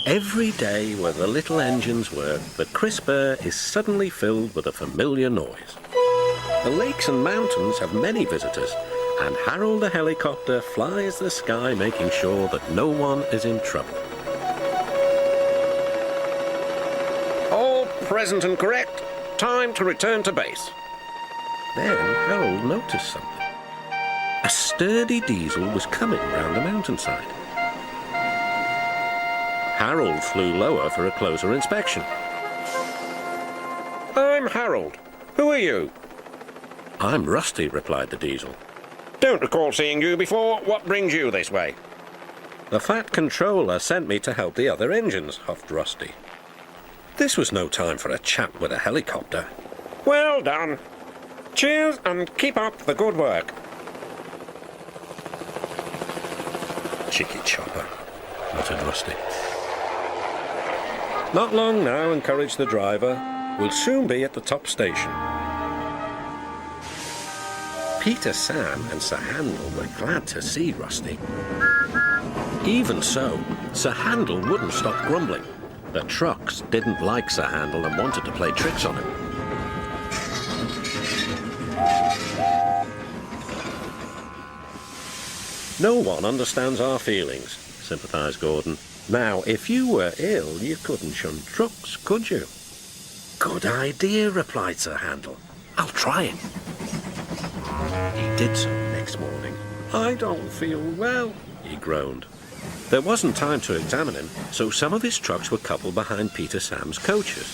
Every day where the little engines work, the crisp air is suddenly filled with a familiar noise. The lakes and mountains have many visitors, and Harold the helicopter flies the sky making sure that no one is in trouble. All present and correct. Time to return to base. Then Harold noticed something. A sturdy diesel was coming round the mountainside. Harold flew lower for a closer inspection. I'm Harold. Who are you? I'm Rusty, replied the diesel. Don't recall seeing you before. What brings you this way? The fat controller sent me to help the other engines, huffed Rusty. This was no time for a chat with a helicopter. Well done. Cheers and keep up the good work. Cheeky chopper, muttered Rusty. Not long now, encouraged the driver. We'll soon be at the top station. Peter, Sam and Sir Handel were glad to see Rusty. Even so, Sir Handel wouldn't stop grumbling. The trucks didn't like Sir Handel and wanted to play tricks on him. No one understands our feelings, sympathised Gordon. Now, if you were ill, you couldn't shun trucks, could you? Good idea, replied Sir Handel. I'll try it. He did so next morning. I don't feel well, he groaned. There wasn't time to examine him, so some of his trucks were coupled behind Peter Sam's coaches.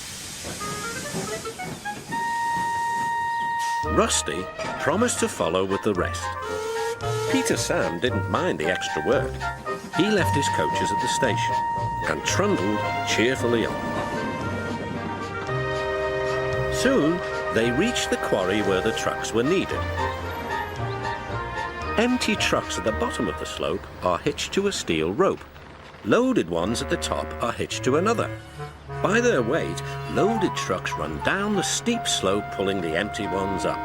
Rusty promised to follow with the rest. Peter Sam didn't mind the extra work. He left his coaches at the station and trundled cheerfully on. Soon, they reached the quarry where the trucks were needed. Empty trucks at the bottom of the slope are hitched to a steel rope. Loaded ones at the top are hitched to another. By their weight, loaded trucks run down the steep slope, pulling the empty ones up.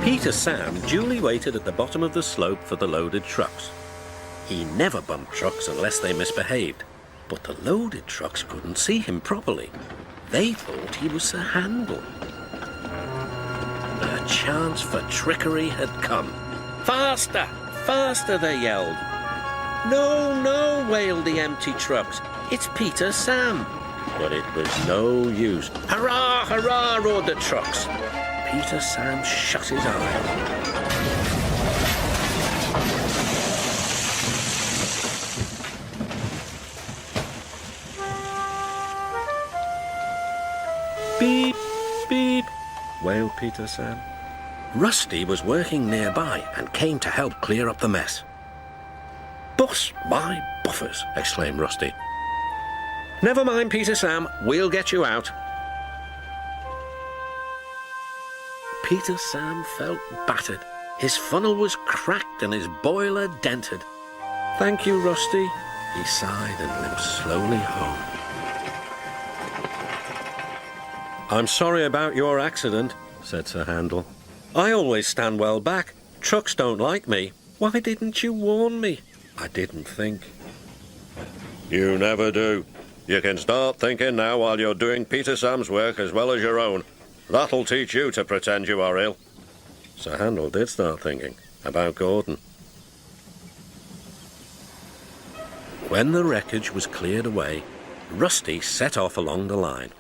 Peter Sam duly waited at the bottom of the slope for the loaded trucks. He never bumped trucks unless they misbehaved, but the loaded trucks couldn't see him properly. They thought he was Sir Handel. The chance for trickery had come. Faster! Faster, they yelled. No, no, wailed the empty trucks. It's Peter Sam. But it was no use. Hurrah, hurrah, roared the trucks. Peter Sam shut his eyes. Beep, beep, wailed Peter Sam. Rusty was working nearby and came to help clear up the mess. Bust my buffers, exclaimed Rusty. Never mind, Peter Sam, we'll get you out. Peter Sam felt battered. His funnel was cracked and his boiler dented. Thank you, Rusty, he sighed and limped slowly home. I'm sorry about your accident, said Sir Handel. I always stand well back. Trucks don't like me. Why didn't you warn me? I didn't think. You never do. You can start thinking now while you're doing Peter Sam's work as well as your own. That'll teach you to pretend you are ill. Sir Handel did start thinking about Gordon. When the wreckage was cleared away, Rusty set off along the line.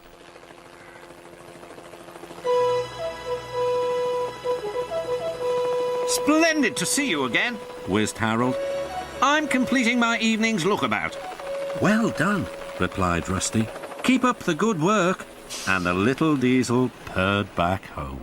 Splendid to see you again, whizzed Harold. I'm completing my evening's lookabout. Well done, replied Rusty. Keep up the good work. And the little diesel purred back home.